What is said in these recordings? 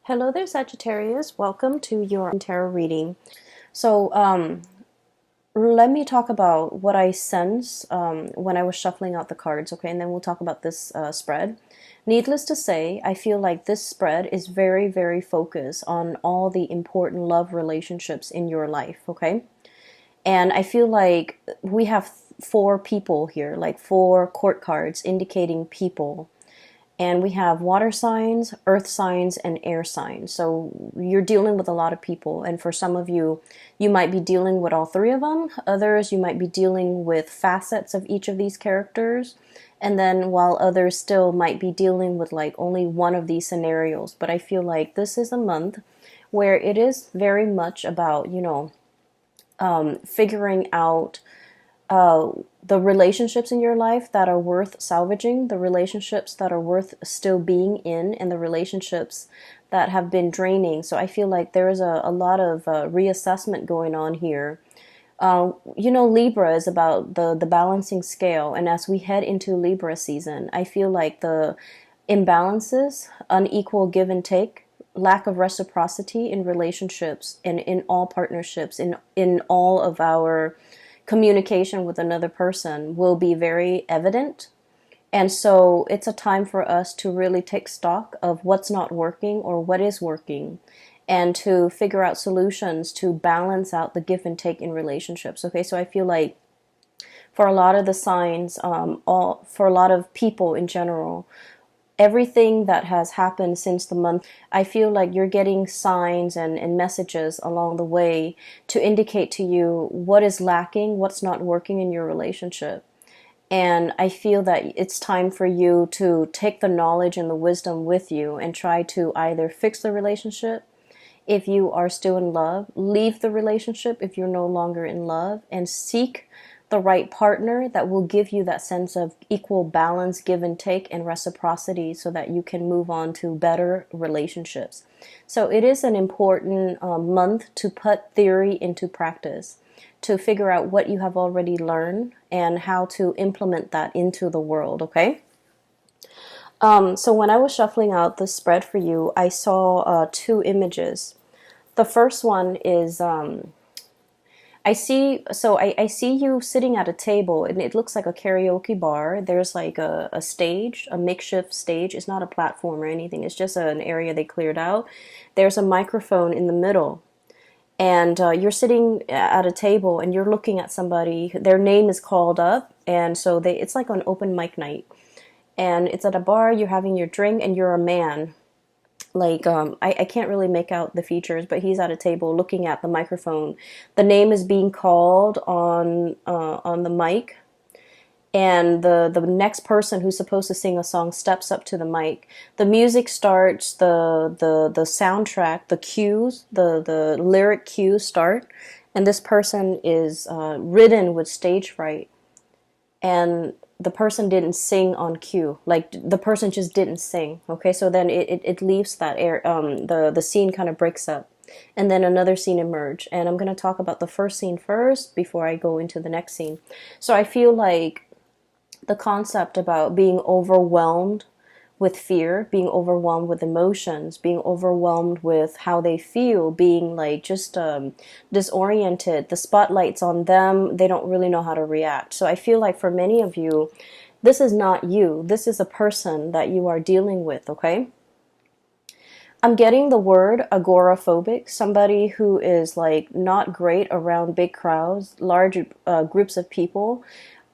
Hello there, Sagittarius. Welcome to your tarot reading. So, let me talk about what I sense when I was shuffling out the cards, okay? And then we'll talk about this spread. Needless to say, I feel like this spread is very, very focused on all the important love relationships in your life, okay? And I feel like we have four people here, like four court cards indicating people, and we have water signs, earth signs, and air signs. So you're dealing with a lot of people. And for some of you, you might be dealing with all three of them. Others, you might be dealing with facets of each of these characters. And then while others still might be dealing with like only one of these scenarios. But I feel like this is a month where it is very much about, figuring out the relationships in your life that are worth salvaging, the relationships that are worth still being in, and the relationships that have been draining. So I feel like there is a lot of reassessment going on here. Libra is about the balancing scale. And as we head into Libra season, I feel like the imbalances, unequal give and take, lack of reciprocity in relationships and in all partnerships, in all of our communication with another person will be very evident. And so it's a time for us to really take stock of what's not working or what is working, and to figure out solutions to balance out the give and take in relationships. Okay, so I feel like for a lot of the signs, for a lot of people in general, everything that has happened since the month, I feel like you're getting signs and messages along the way to indicate to you what is lacking, what's not working in your relationship. And I feel that it's time for you to take the knowledge and the wisdom with you and try to either fix the relationship if you are still in love, leave the relationship if you're no longer in love, and seek the right partner that will give you that sense of equal balance, give and take, and reciprocity so that you can move on to better relationships. So it is an important month to put theory into practice, to figure out what you have already learned and how to implement that into the world, okay? So when I was shuffling out the spread for you, I saw two images. The first one is I see you sitting at a table, and it looks like a karaoke bar. There's like a stage, a makeshift stage. It's not a platform or anything. It's just an area they cleared out. There's a microphone in the middle, and you're sitting at a table and you're looking at somebody. Their name is called up, and so it's like an open mic night. And it's at a bar, you're having your drink, and you're a man. Like, I can't really make out the features, but he's at a table looking at the microphone. The name is being called on the mic, and the next person who's supposed to sing a song steps up to the mic. The music starts, the soundtrack, the cues, the lyric cues start, and this person is ridden with stage fright, and the person didn't sing on cue. Like, the person just didn't sing. Okay, so then it leaves that air. The scene kind of breaks up, and then another scene emerge. And I'm going to talk about the first scene first before I go into the next scene. So I feel like the concept about being overwhelmed with fear, being overwhelmed with emotions, being overwhelmed with how they feel, being like just disoriented. The spotlight's on them. They don't really know how to react. So I feel like for many of you, this is not you. This is a person that you are dealing with, okay? I'm getting the word agoraphobic, somebody who is like not great around big crowds, large groups of people.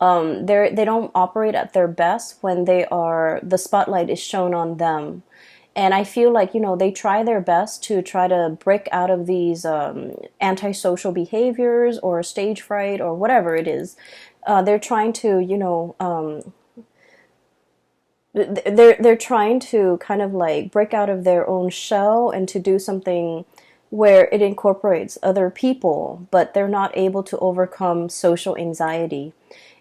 They don't operate at their best when the spotlight is shown on them. And I feel like, they try their best to try to break out of these antisocial behaviors or stage fright or whatever it is. They're trying to, they're trying to kind of like break out of their own shell and to do something where it incorporates other people, but they're not able to overcome social anxiety.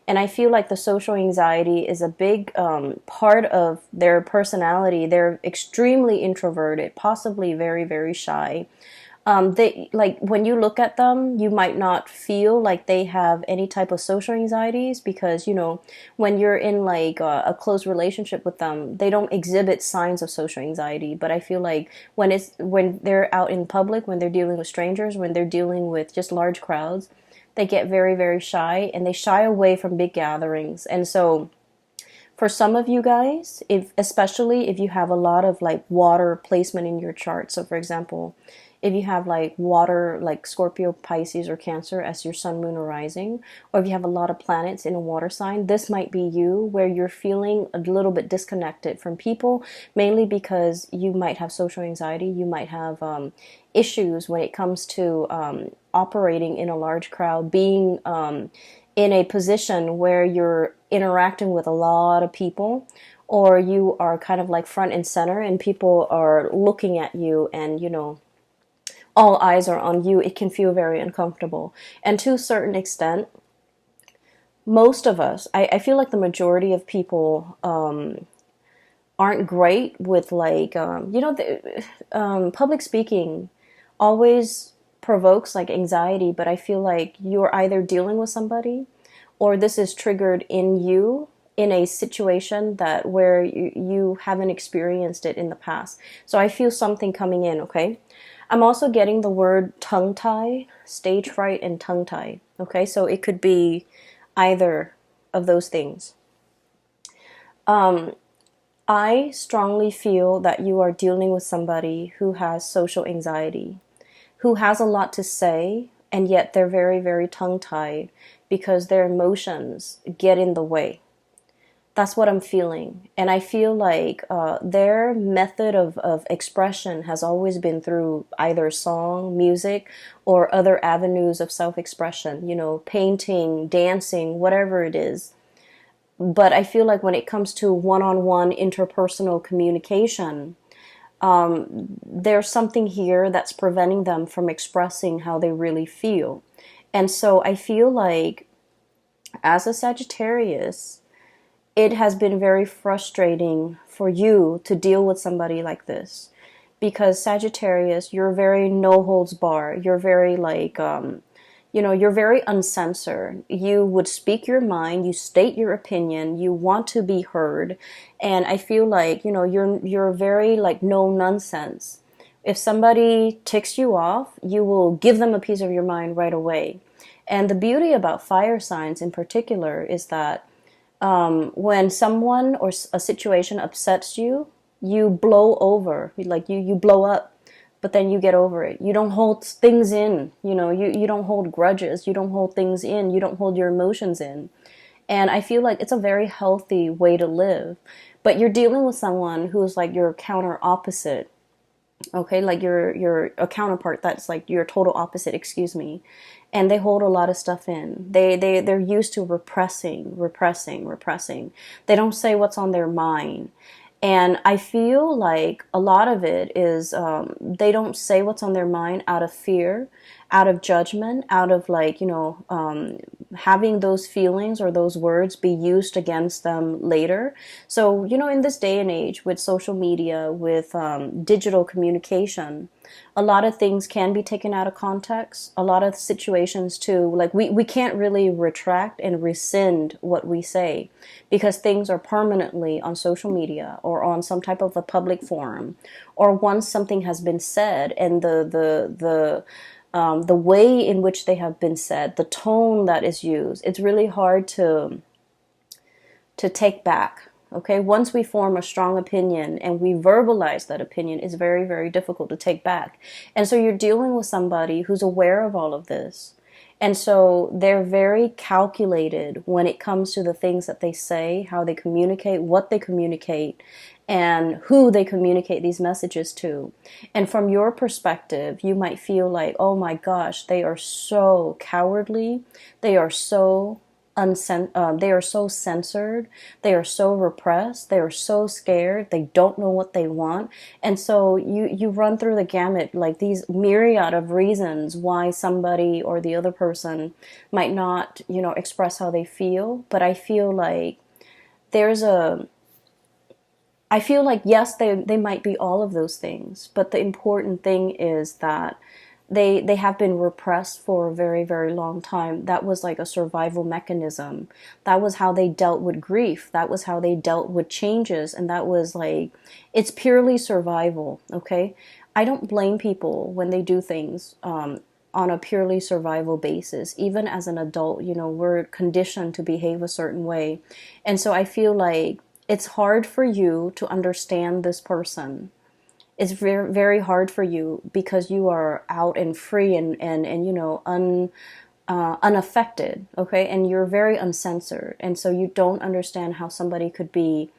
And I feel like the social anxiety is a big part of their personality. They're extremely introverted, possibly very, very shy. They, like, when you look at them, you might not feel like they have any type of social anxieties, because, you know, when you're in like a close relationship with them, they don't exhibit signs of social anxiety. But I feel like when they're out in public, when they're dealing with strangers, when they're dealing with just large crowds, they get very, very shy, and they shy away from big gatherings. And so for some of you guys, if especially if you have a lot of like water placement in your chart, so for example, if you have like water, like Scorpio, Pisces, or Cancer as your sun, moon, or rising, or if you have a lot of planets in a water sign, this might be you, where you're feeling a little bit disconnected from people, mainly because you might have social anxiety. You might have issues when it comes to operating in a large crowd, being in a position where you're interacting with a lot of people, or you are kind of like front and center and people are looking at you, and, you know, all eyes are on you. It can feel very uncomfortable. And to a certain extent, most of us, I feel like the majority of people aren't great with like, public speaking always provokes like anxiety, but I feel like you're either dealing with somebody, or this is triggered in you in a situation that where you haven't experienced it in the past. So I feel something coming in, okay? I'm also getting the word tongue tie, stage fright, and tongue tie. Okay, so it could be either of those things. I strongly feel that you are dealing with somebody who has social anxiety, who has a lot to say, and yet they're very, very tongue tied because their emotions get in the way. That's what I'm feeling. And I feel like their method of expression has always been through either song, music, or other avenues of self-expression, you know, painting, dancing, whatever it is. But I feel like when it comes to one-on-one interpersonal communication, there's something here that's preventing them from expressing how they really feel. And so I feel like as a Sagittarius, it has been very frustrating for you to deal with somebody like this, because Sagittarius, you're very no holds bar. You're very like, you're very uncensored. You would speak your mind, you state your opinion, you want to be heard. And I feel like, you're very like no nonsense. If somebody ticks you off, you will give them a piece of your mind right away. And the beauty about fire signs in particular is that when someone or a situation upsets you, you blow over, like you blow up, but then you get over it. You don't hold things in, you don't hold grudges, you don't hold things in, you don't hold your emotions in. And I feel like it's a very healthy way to live. But you're dealing with someone who's like your counter opposite. Okay, like you're a counterpart that's like your total opposite, excuse me. And they hold a lot of stuff in. They're used to repressing. They don't say what's on their mind. And I feel like a lot of it is they don't say what's on their mind out of fear, out of judgment, out of like, having those feelings or those words be used against them later. So, in this day and age with social media, with digital communication, a lot of things can be taken out of context. A lot of situations too, like we can't really retract and rescind what we say, because things are permanently on social media or on some type of a public forum, or once something has been said and the way in which they have been said, the tone that is used, it's really hard to take back. Okay, once we form a strong opinion and we verbalize that opinion, it's very, very difficult to take back. And so you're dealing with somebody who's aware of all of this. And so they're very calculated when it comes to the things that they say, how they communicate, what they communicate, and who they communicate these messages to. And from your perspective, you might feel like, oh my gosh, they are so cowardly. They are so they are so censored, they are so repressed, they are so scared, they don't know what they want. And so you run through the gamut, like these myriad of reasons why somebody or the other person might not, express how they feel. But I feel like yes, they might be all of those things, but the important thing is that they have been repressed for a very, very long time. That was like a survival mechanism. That was how they dealt with grief. That was how they dealt with changes. And that was like, it's purely survival. Okay. I don't blame people when they do things on a purely survival basis. Even as an adult, you know, we're conditioned to behave a certain way. And so I feel like it's hard for you to understand this person. It's very, very hard for you because you are out and free and you know, unaffected, okay? And you're very uncensored. And so you don't understand how somebody could be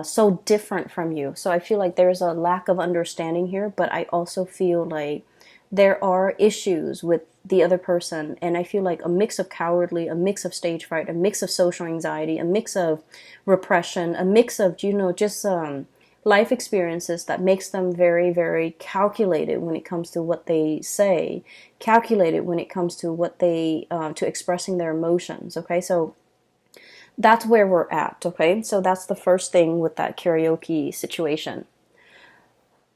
so different from you. So I feel like there's a lack of understanding here, but I also feel like there are issues with the other person. And I feel like a mix of cowardly, a mix of stage fright, a mix of social anxiety, a mix of repression, a mix of, you know, just life experiences that makes them very, very calculated when it comes to what they say, calculated when it comes to what they, to expressing their emotions. Okay. So that's where we're at. Okay. So that's the first thing with that karaoke situation.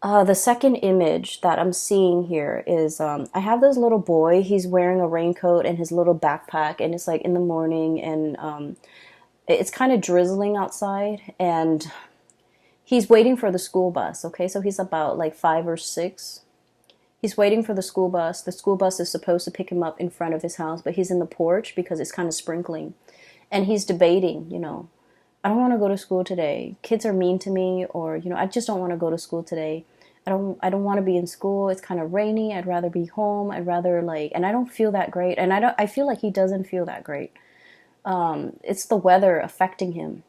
The second image that I'm seeing here is I have this little boy. He's wearing a raincoat and his little backpack, and it's like in the morning, and it's kind of drizzling outside, and he's waiting for the school bus. Okay, so he's about like 5 or 6. He's waiting for the school bus. The school bus is supposed to pick him up in front of his house, but he's in the porch because it's kind of sprinkling, and he's debating, you know, I don't want to go to school today. Kids are mean to me, or, you know, I just don't want to go to school today. I don't want to be in school. It's kind of rainy. I'd rather be home. I'd rather like, and I don't feel that great. And I feel like he doesn't feel that great. It's the weather affecting him.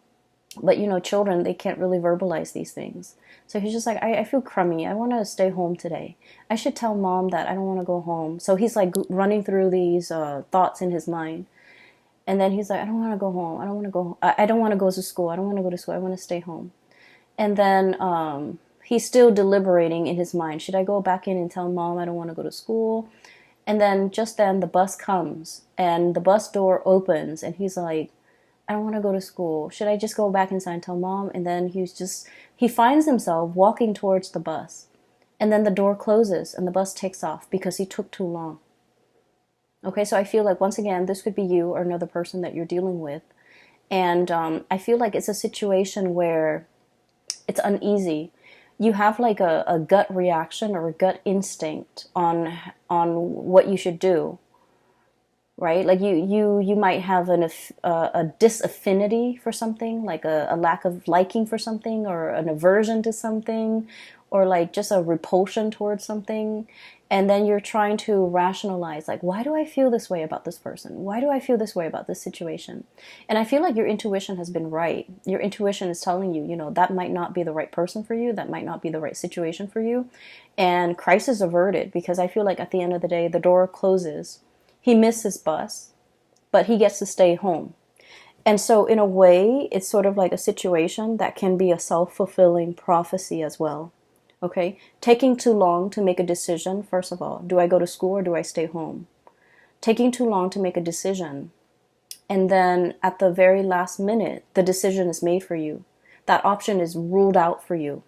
But, you know, children, they can't really verbalize these things. So he's just like, I feel crummy. I want to stay home today. I should tell mom that I don't want to go home. So he's like running through these thoughts in his mind. And then he's like, I don't want to go home. I don't want to go. I don't want to go to school. I don't want to go to school. I want to stay home. And then he's still deliberating in his mind. Should I go back in and tell mom I don't want to go to school? And then just then the bus comes and the bus door opens and he's like, I don't want to go to school. Should I just go back inside and tell mom? And then he finds himself walking towards the bus. And then the door closes and the bus takes off because he took too long. Okay, so I feel like, once again, this could be you or another person that you're dealing with. And I feel like it's a situation where it's uneasy. You have like a gut reaction or a gut instinct on what you should do, right? Like you might have a disaffinity for something, like a lack of liking for something, or an aversion to something, or like just a repulsion towards something. And then you're trying to rationalize, like, why do I feel this way about this person? Why do I feel this way about this situation? And I feel like your intuition has been right. Your intuition is telling you, you know, that might not be the right person for you. That might not be the right situation for you. And crisis averted, because I feel like at the end of the day, the door closes. He missed his bus, but he gets to stay home. And so in a way, it's sort of like a situation that can be a self-fulfilling prophecy as well. Okay, taking too long to make a decision. First of all, do I go to school or do I stay home? Taking too long to make a decision. And then at the very last minute, the decision is made for you. That option is ruled out for you.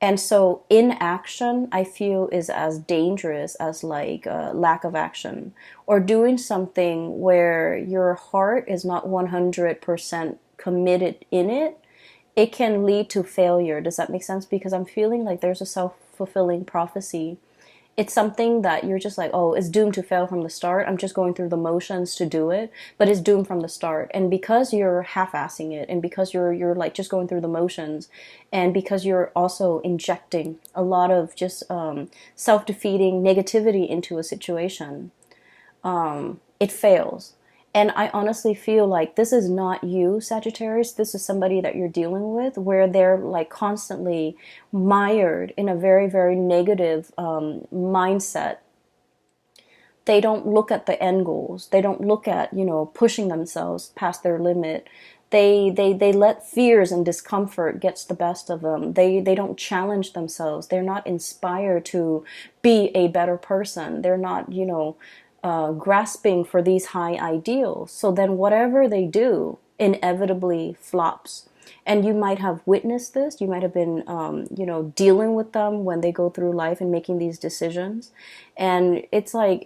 And so inaction, I feel, is as dangerous as like lack of action, or doing something where your heart is not 100% committed in it. It can lead to failure. Does that make sense? Because I'm feeling like there's a self-fulfilling prophecy. It's something that you're just like, oh, it's doomed to fail from the start. I'm just going through the motions to do it, but it's doomed from the start. And because you're half-assing it, and because you're like just going through the motions, and because you're also injecting a lot of just self-defeating negativity into a situation, it fails. And I honestly feel like this is not you, Sagittarius. This is somebody that you're dealing with, where they're like constantly mired in a very, very negative mindset. They don't look at the end goals. They don't look at, you know, pushing themselves past their limit. They let fears and discomfort gets the best of them. They don't challenge themselves. They're not inspired to be a better person. They're not, you know, grasping for these high ideals. So then whatever they do inevitably flops. And you might have witnessed this. You might have been, dealing with them when they go through life and making these decisions. And it's like,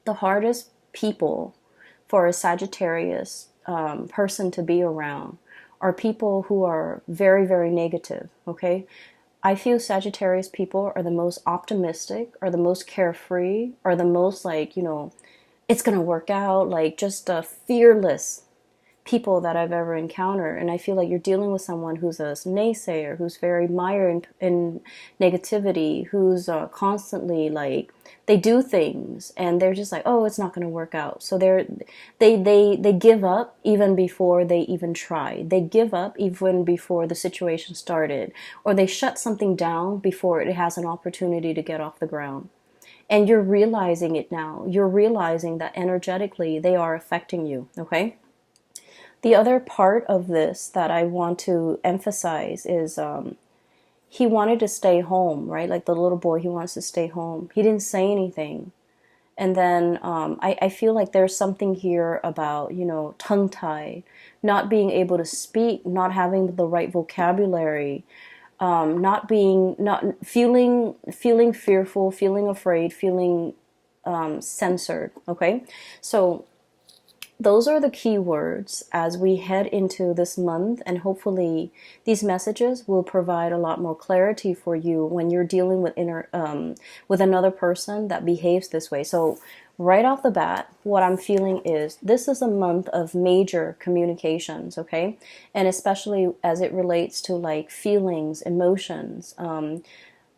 the hardest people for a Sagittarius person to be around are people who are very, very negative, okay? I feel Sagittarius people are the most optimistic, are the most carefree, are the most like, it's going to work out, like just fearless people that I've ever encountered. And I feel like you're dealing with someone who's a naysayer, who's very mired in negativity, who's constantly like, they do things and they're just like, oh, it's not going to work out. So they give up even before they even try. They give up even before the situation started, or they shut something down before it has an opportunity to get off the ground. And you're realizing it now. You're realizing that energetically they are affecting you, okay? The other part of this that I want to emphasize is he wanted to stay home, right? Like the little boy, he wants to stay home. He didn't say anything. And then I feel like there's something here about, tongue-tied, not being able to speak, not having the right vocabulary, not feeling fearful, feeling afraid, feeling censored, okay? So those are the key words as we head into this month, and hopefully these messages will provide a lot more clarity for you when you're dealing with another person that behaves this way. So right off the bat, what I'm feeling is this is a month of major communications, okay? And especially as it relates to like feelings, emotions,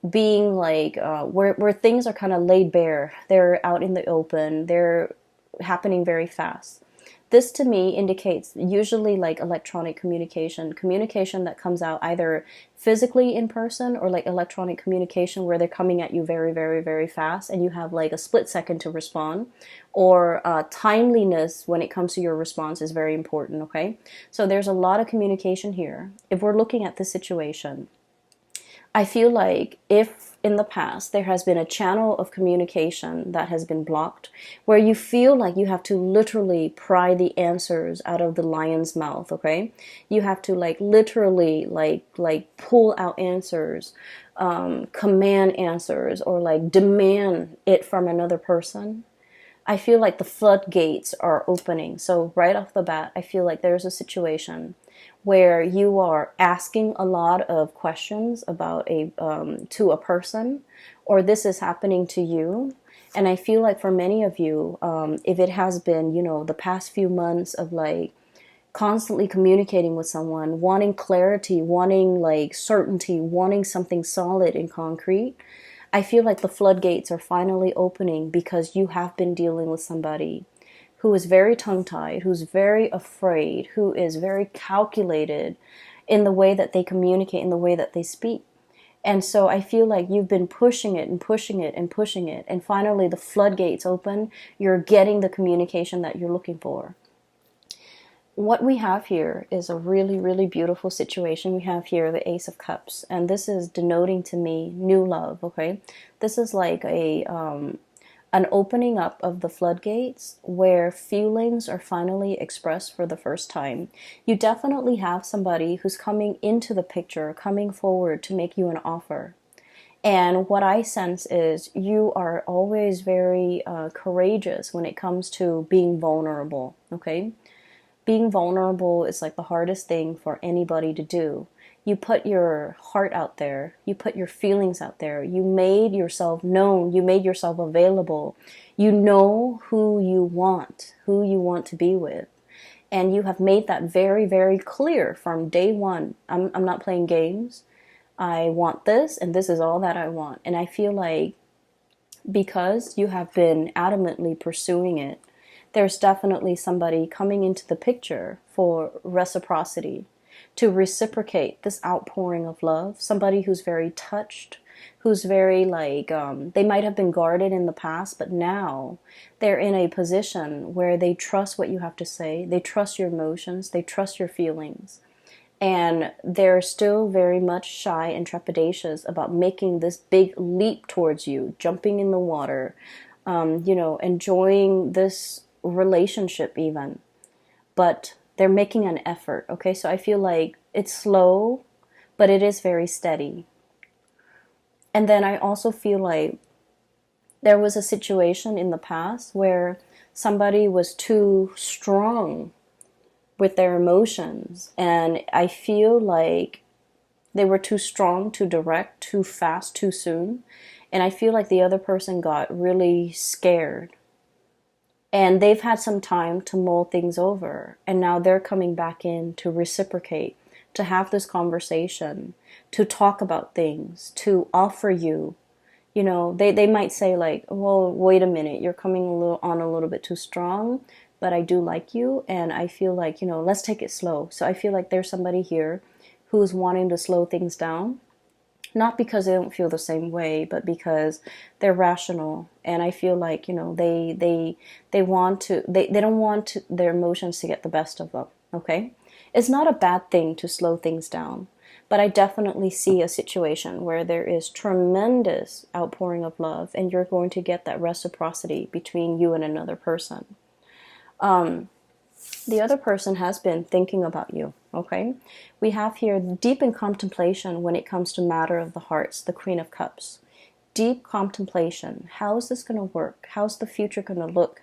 being like where things are kind of laid bare. They're out in the open. They're happening very fast. This to me indicates usually like electronic communication that comes out either physically in person or like electronic communication where they're coming at you very, very, very fast and you have like a split second to respond, or timeliness when it comes to your response is very important, okay? So there's a lot of communication here. If we're looking at the situation, I feel like if in the past there has been a channel of communication that has been blocked, where you feel like you have to literally pry the answers out of the lion's mouth, okay? You have to like literally like pull out answers, command answers, or like demand it from another person. I feel like the floodgates are opening. So right off the bat, I feel like there's a situation where you are asking a lot of questions about to a person, or this is happening to you. And I feel like for many of you, if it has been, the past few months of like constantly communicating with someone, wanting clarity, wanting like certainty, wanting something solid and concrete, I feel like the floodgates are finally opening because you have been dealing with somebody who is very tongue-tied, who's very afraid, who is very calculated in the way that they communicate, in the way that they speak. And so I feel like you've been pushing it and pushing it and pushing it, and finally the floodgates open. You're getting the communication that you're looking for. What we have here is a really, really beautiful situation. We have here the Ace of Cups, and this is denoting to me new love, okay? This is like an opening up of the floodgates where feelings are finally expressed for the first time. You definitely have somebody who's coming into the picture, coming forward to make you an offer. And what I sense is you are always very courageous when it comes to being vulnerable, okay? Being vulnerable is like the hardest thing for anybody to do. You put your heart out there. You put your feelings out there. You made yourself known. You made yourself available. You know who you want to be with. And you have made that very, very clear from day one. I'm not playing games. I want this, and this is all that I want. And I feel like because you have been adamantly pursuing it, there's definitely somebody coming into the picture for reciprocity, to reciprocate this outpouring of love. Somebody who's very touched, who's very like, they might have been guarded in the past, but now they're in a position where they trust what you have to say. They trust your emotions. They trust your feelings. And they're still very much shy and trepidatious about making this big leap towards you, jumping in the water, enjoying this relationship even. But They're making an effort, okay? So I feel like it's slow, but it is very steady. And then I also feel like there was a situation in the past where somebody was too strong with their emotions. And I feel like they were too strong, too direct, too fast, too soon. And I feel like the other person got really scared. And they've had some time to mull things over. And now they're coming back in to reciprocate, to have this conversation, to talk about things, to offer you. They might say like, well, wait a minute, you're coming a little bit too strong, but I do like you. And I feel like, let's take it slow. So I feel like there's somebody here who's wanting to slow things down, not because they don't feel the same way, but because they're rational. And I feel like, they want to, they don't want their emotions to get the best of them. Okay. It's not a bad thing to slow things down, but I definitely see a situation where there is tremendous outpouring of love and you're going to get that reciprocity between you and another person. The other person has been thinking about you, okay? We have here deep in contemplation when it comes to matter of the hearts, the Queen of Cups. Deep contemplation. How is this going to work? How's the future going to look?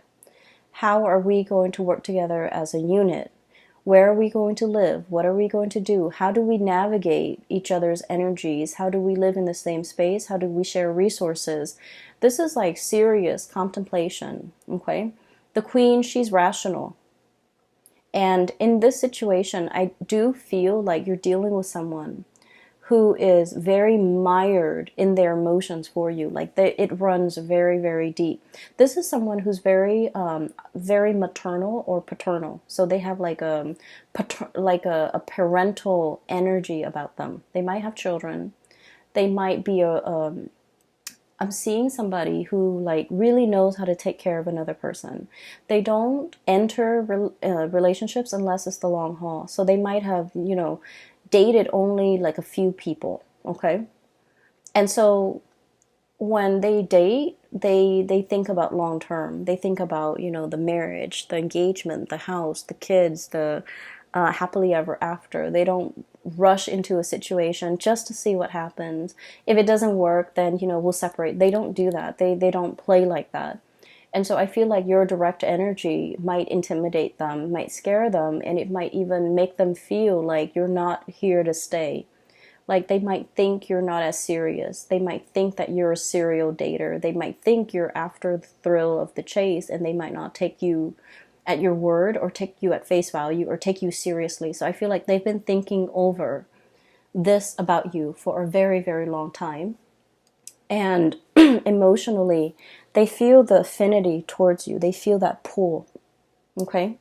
How are we going to work together as a unit? Where are we going to live? What are we going to do? How do we navigate each other's energies? How do we live in the same space? How do we share resources? This is like serious contemplation, okay? The Queen, she's rational. And in this situation, I do feel like you're dealing with someone who is very mired in their emotions for you. Like it runs very, very deep. This is someone who's very, very maternal or paternal. So they have like a parental energy about them. They might have children. They might be I'm seeing somebody who like really knows how to take care of another person. They don't enter relationships unless it's the long haul. So they might have, dated only like a few people, okay? And so when they date, they think about long term. They think about, the marriage, the engagement, the house, the kids, the happily ever after. They don't rush into a situation just to see what happens. If it doesn't work, then, we'll separate. They don't do that. They don't play like that. And so I feel like your direct energy might intimidate them, might scare them, and it might even make them feel like you're not here to stay. Like they might think you're not as serious. They might think that you're a serial dater. They might think you're after the thrill of the chase, and they might not take you at your word or take you at face value or take you seriously. So I feel like they've been thinking over this about you for a very, very long time. And emotionally, they feel the affinity towards you. They feel that pull. Okay?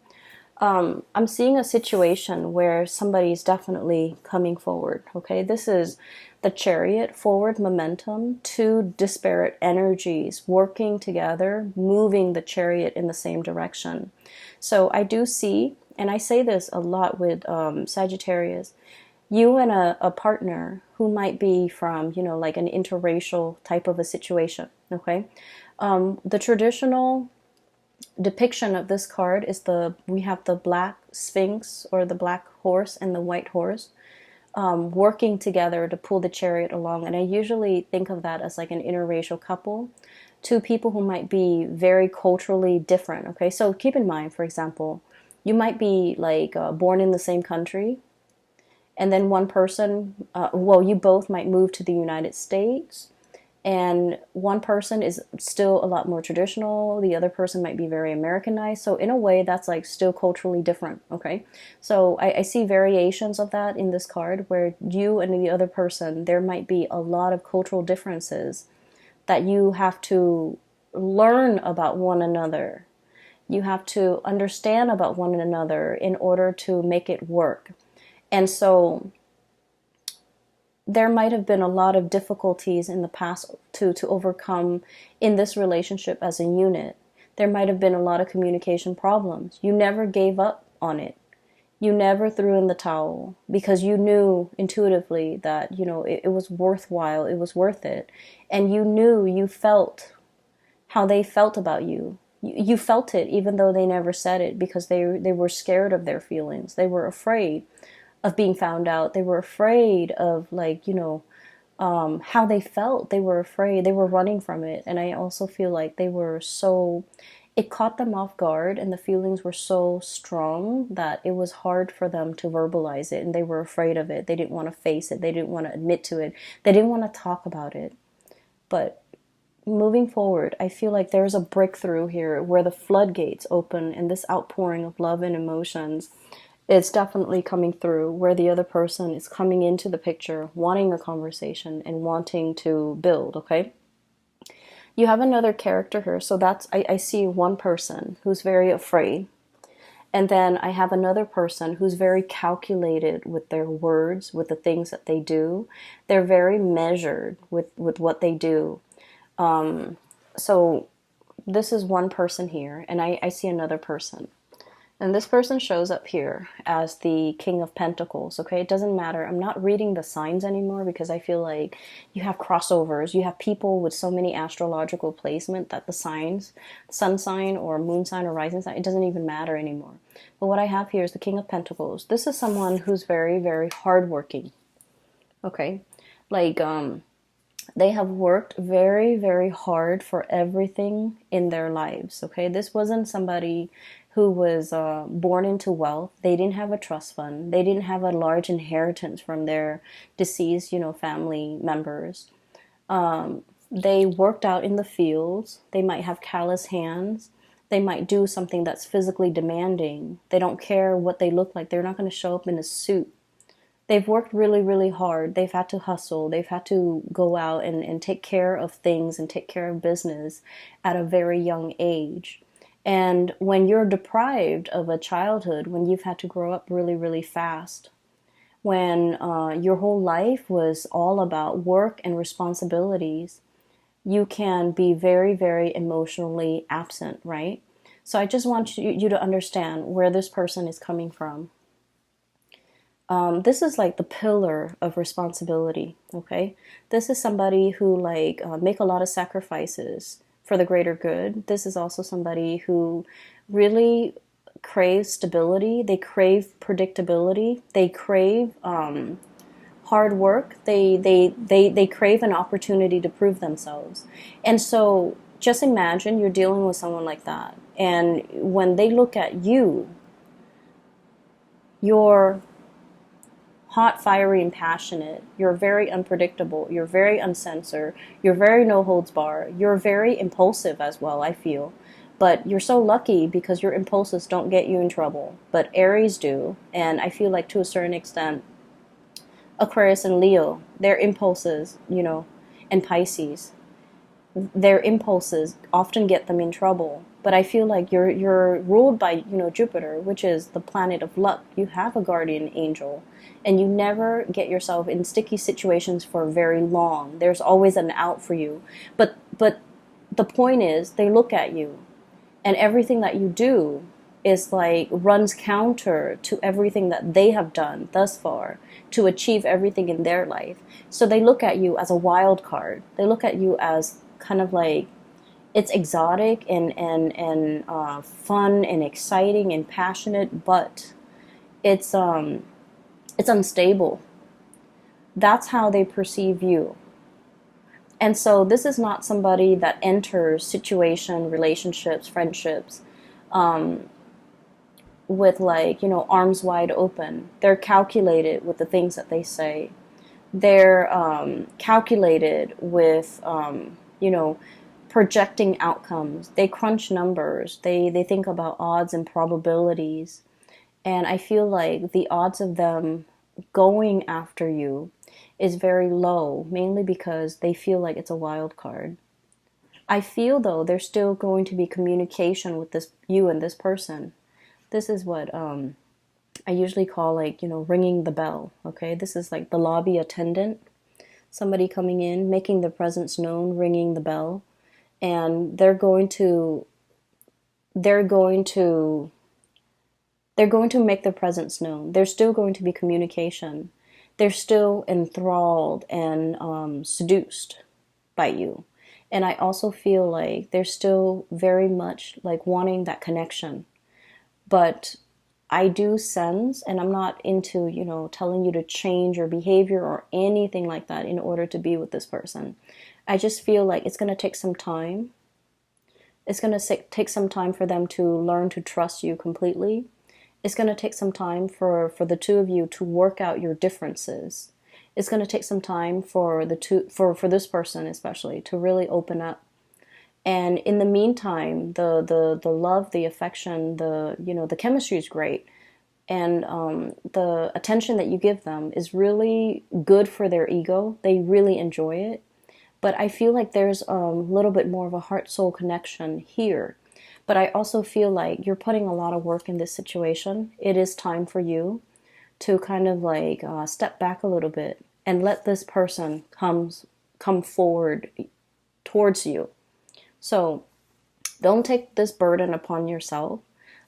I'm seeing a situation where somebody is definitely coming forward. Okay? This is the Chariot, forward momentum, two disparate energies working together, moving the Chariot in the same direction. So I do see, and I say this a lot with Sagittarius, you and a partner who might be from, like an interracial type of a situation, okay? The traditional depiction of this card is we have the black sphinx or the black horse and the white horse working together to pull the chariot along. And I usually think of that as like an interracial couple, two people who might be very culturally different, okay? So keep in mind, for example, you might be like born in the same country, and then one person, you both might move to the United States, and one person is still a lot more traditional. The other person might be very Americanized. So in a way, that's like still culturally different, okay? So I see variations of that in this card where you and the other person, there might be a lot of cultural differences that you have to learn about one another. You have to understand about one another in order to make it work. And so there might have been a lot of difficulties in the past to overcome in this relationship as a unit. There might have been a lot of communication problems. You never gave up on it. You never threw in the towel because you knew intuitively that, it was worthwhile, it was worth it. And you felt how they felt about you. You felt it even though they never said it, because they were scared of their feelings. They were afraid of being found out. They were afraid of, like, how they felt. They were afraid. They were running from it. And I also feel like they were so, it caught them off guard, and the feelings were so strong that it was hard for them to verbalize it, and they were afraid of it. They didn't want to face it. They didn't want to admit to it. They didn't want to talk about it. But moving forward, I feel like there's a breakthrough here where the floodgates open, and this outpouring of love and emotions, it's definitely coming through, where the other person is coming into the picture, wanting a conversation and wanting to build, okay? You have another character here, so I see one person who's very afraid. And then I have another person who's very calculated with their words, with the things that they do. They're very measured with what they do. So this is one person here, and I see another person. And this person shows up here as the King of Pentacles, okay? It doesn't matter. I'm not reading the signs anymore, because I feel like you have crossovers. You have people with so many astrological placement that the signs, sun sign or moon sign or rising sign, it doesn't even matter anymore. But what I have here is the King of Pentacles. This is someone who's very, very hardworking, okay? Like, they have worked very, very hard for everything in their lives, okay? This wasn't somebody who was born into wealth. They didn't have a trust fund. They didn't have a large inheritance from their deceased, family members. They worked out in the fields. They might have callous hands. They might do something that's physically demanding. They don't care what they look like. They're not going to show up in a suit. They've worked really, really hard. They've had to hustle. They've had to go out and take care of things and take care of business at a very young age. And when you're deprived of a childhood, when you've had to grow up really, really fast, when your whole life was all about work and responsibilities, you can be very, very emotionally absent, right? So I just want you to understand where this person is coming from. This is like the pillar of responsibility, okay? This is somebody who make a lot of sacrifices for the greater good. This is also somebody who really craves stability. They crave predictability. They crave hard work. They crave an opportunity to prove themselves. And so just imagine you're dealing with someone like that. And when they look at you, you're hot, fiery, and passionate. You're very unpredictable. You're very uncensored. You're very no holds bar. You're very impulsive as well, I feel. But you're so lucky because your impulses don't get you in trouble. But Aries do. And I feel like to a certain extent, Aquarius and Leo, their impulses, and Pisces, their impulses often get them in trouble. But I feel like you're ruled by, Jupiter, which is the planet of luck. You have a guardian angel, and you never get yourself in sticky situations for very long. There's always an out for you. But the point is, they look at you, and everything that you do is runs counter to everything that they have done thus far to achieve everything in their life. So they look at you as a wild card. They look at you as kind of like, it's exotic and fun and exciting and passionate, but it's unstable. That's how they perceive you. And so this is not somebody that enters relationships, friendships, with arms wide open. They're calculated with the things that they say. They're calculated with, projecting outcomes. They crunch numbers. They think about odds and probabilities. And I feel like the odds of them going after you is very low, mainly because they feel like it's a wild card. I feel, though, there's still going to be communication with you and this person. This is what I usually call ringing the bell, okay? This is like the lobby attendant, somebody coming in, making their presence known, ringing the bell. And they're going to make their presence known. There's still going to be communication. They're still enthralled and seduced by you. And I also feel like they're still very much like wanting that connection. But I do sense, and I'm not into, telling you to change your behavior or anything like that in order to be with this person. I just feel like it's going to take some time. It's going to take some time for them to learn to trust you completely. It's going to take some time for the two of you to work out your differences. It's going to take some time for for this person especially to really open up. And in the meantime, the love, the affection, the chemistry is great, and the attention that you give them is really good for their ego. They really enjoy it. But I feel like there's a little bit more of a heart soul connection here. But I also feel like you're putting a lot of work in this situation. It is time for you to kind of like step back a little bit and let this person come forward towards you. So don't take this burden upon yourself.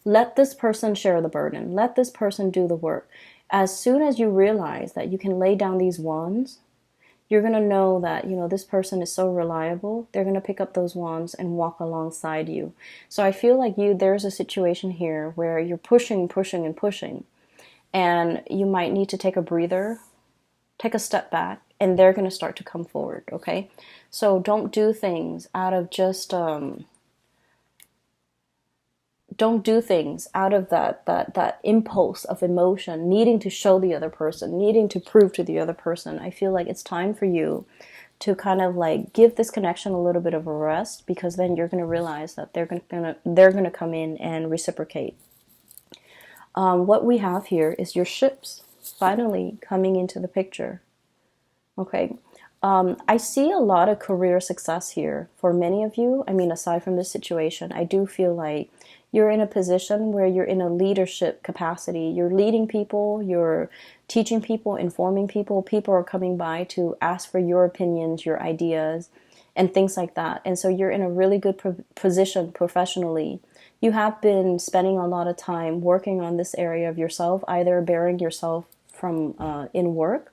Let this person share the burden. Let this person do the work. As soon as you realize that you can lay down these wands, you're going to know that, this person is so reliable. They're going to pick up those wands and walk alongside you. So I feel like there's a situation here where you're pushing, pushing, and pushing. And you might need to take a breather, take a step back, and they're going to start to come forward, okay? So don't do things out of just don't do things out of that impulse of emotion, needing to show the other person, needing to prove to the other person. I feel like it's time for you to kind of like give this connection a little bit of a rest, because then you're going to realize that they're going to come in and reciprocate. What we have here is your ships finally coming into the picture. Okay. I see a lot of career success here for many of you. I mean, aside from this situation, I do feel like you're in a position where you're in a leadership capacity. You're leading people, you're teaching people, informing people. People are coming by to ask for your opinions, your ideas, and things like that. And so you're in a really good position professionally. You have been spending a lot of time working on this area of yourself, either bearing yourself from in work,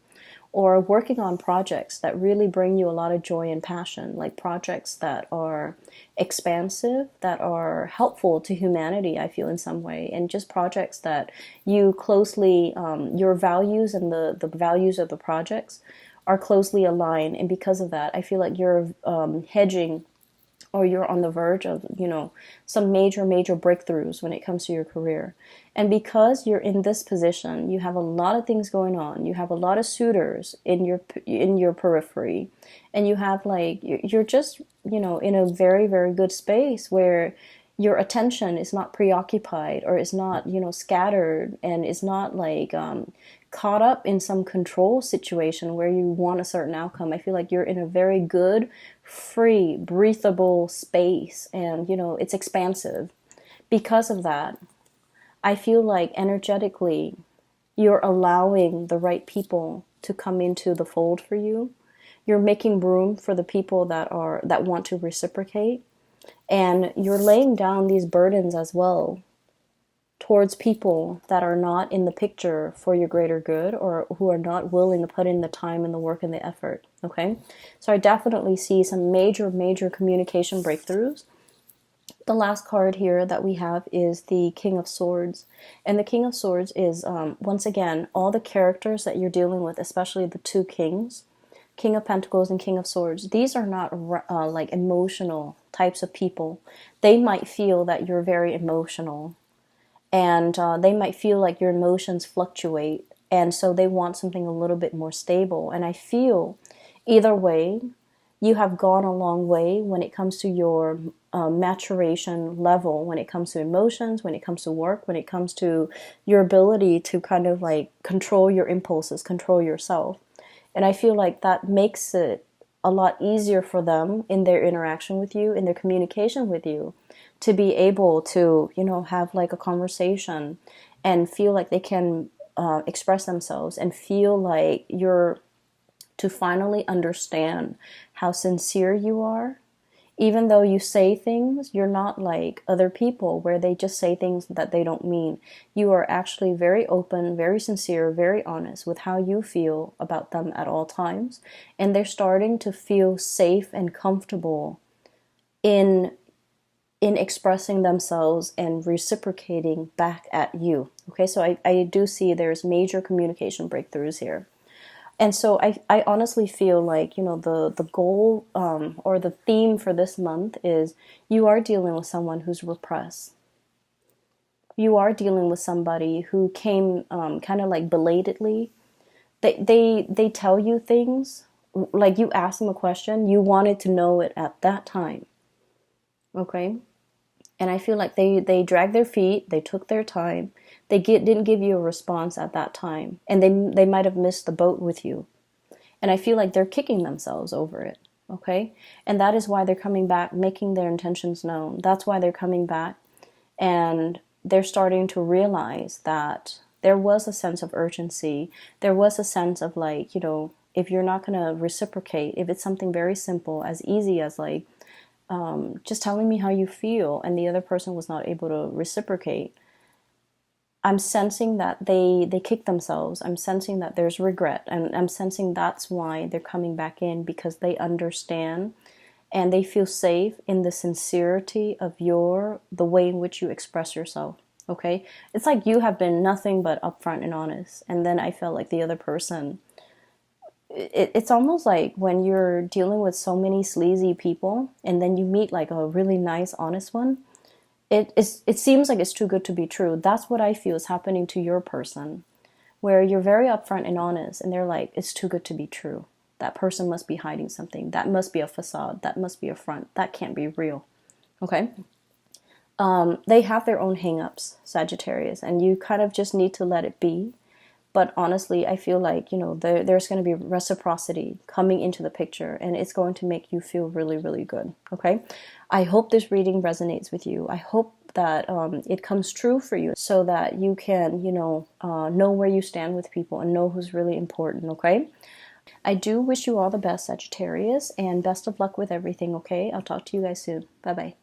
or working on projects that really bring you a lot of joy and passion, like projects that are expansive, that are helpful to humanity, I feel, in some way, and just projects that you closely, your values and the values of the projects are closely aligned. And because of that, I feel like you're hedging, or you're on the verge of, some major breakthroughs when it comes to your career. And because you're in this position, you have a lot of things going on. You have a lot of suitors in your periphery, and you have like, you're just, in a very, very good space where your attention is not preoccupied, or is not, scattered, and is not like caught up in some control situation where you want a certain outcome. I feel like you're in a very good, free, breathable space, and it's expansive. Because of that, I feel like energetically you're allowing the right people to come into the fold for you. You're making room for the people that want to reciprocate, and you're laying down these burdens as well towards people that are not in the picture for your greater good, or who are not willing to put in the time and the work and the effort. Okay, so I definitely see some major communication breakthroughs. The last card here that we have is the King of Swords. And the King of Swords is, once again, all the characters that you're dealing with, especially the two kings, King of Pentacles and King of Swords. These are not like emotional types of people. They might feel that you're very emotional, and they might feel like your emotions fluctuate, and so they want something a little bit more stable. And I feel either way, you have gone a long way when it comes to your maturation level, when it comes to emotions, when it comes to work, when it comes to your ability to kind of like control your impulses, control yourself. And I feel like that makes it a lot easier for them in their interaction with you, in their communication with you, to be able to, have like a conversation and feel like they can express themselves, and feel like you're to finally understand how sincere you are Even though you say things, you're not like other people where they just say things that they don't mean. You are actually very open, very sincere, very honest with how you feel about them at all times. And they're starting to feel safe and comfortable in expressing themselves and reciprocating back at you. Okay, so I do see there's major communication breakthroughs here. And so I honestly feel like, the goal or the theme for this month is you are dealing with someone who's repressed. You are dealing with somebody who came kind of like belatedly. They tell you things, like you ask them a question, you wanted to know it at that time. Okay? And I feel like they dragged their feet, they took their time, didn't give you a response at that time, and they might have missed the boat with you. And I feel like they're kicking themselves over it, okay? And that is why they're coming back, making their intentions known. That's why they're coming back, and they're starting to realize that there was a sense of urgency. There was a sense of like, if you're not going to reciprocate, if it's something very simple, as easy as like, just telling me how you feel, and the other person was not able to reciprocate, I'm sensing that they kick themselves. I'm sensing that there's regret, and I'm sensing that's why they're coming back in, because they understand and they feel safe in the sincerity of the way in which you express yourself. Okay, it's like you have been nothing but upfront and honest, and then I felt like the other person, it's almost like when you're dealing with so many sleazy people and then you meet like a really nice honest one, it seems like it's too good to be true. That's what I feel is happening to your person, where you're very upfront and honest, and they're like, it's too good to be true. That person must be hiding something. That must be a facade. That must be a front. That can't be real. Okay? They have their own hangups, Sagittarius, and you kind of just need to let it be. But honestly, I feel like, there's going to be reciprocity coming into the picture, and it's going to make you feel really, really good. Okay? I hope this reading resonates with you. I hope that it comes true for you, so that you can, know where you stand with people and know who's really important. Okay? I do wish you all the best, Sagittarius, and best of luck with everything. Okay? I'll talk to you guys soon. Bye-bye.